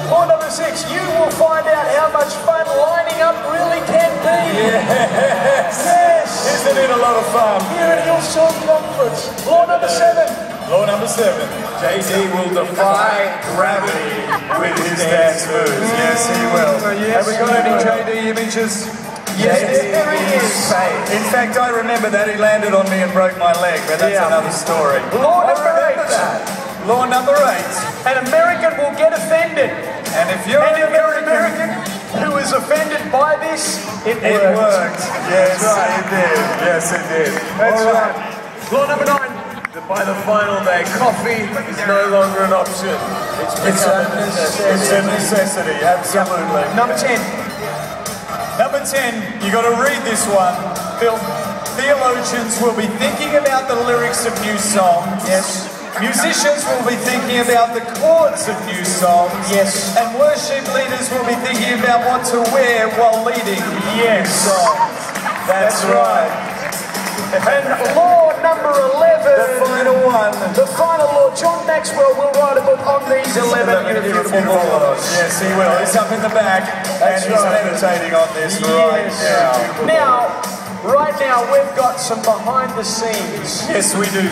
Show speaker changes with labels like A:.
A: Law number 6, you will find out how much fun lining up really can be.
B: Yes.
A: Yes.
B: Isn't it a lot of fun?
A: Here at Hillsong Conference. Law number 7.
B: Law number 7. JD will defy gravity with his dance moves. Yes, he will.
A: Yes.
B: Have we got any JD images?
A: Yes, there he is.
B: In fact, I remember that he landed on me and broke my leg, but that's another story.
A: Law number 8.
B: Law number 8.
A: An American will get offended.
B: And if you're an American
A: who is offended by this, it
B: it
A: worked.
B: worked. Yes, it did. Yes, it did.
A: That's
B: All
A: right. Law number 9.
C: By the final day, coffee is no longer an option.
B: It's a necessity, absolutely.
A: Number 10.
B: Number 10, you got to read this one. Theologians will be thinking about the lyrics of new songs.
A: Yes.
B: Musicians will be thinking about the chords of new songs.
A: Yes.
B: And worship leaders will be thinking about what to wear while leading new songs. That's right.
A: And law number 11.
B: The final one.
A: The final law. John Maxwell will write a book on these 11 beautiful laws.
B: Yes, he will. He's up in the back and he's meditating on this right now.
A: Right now, we've got some behind the scenes.
B: Yes, we do.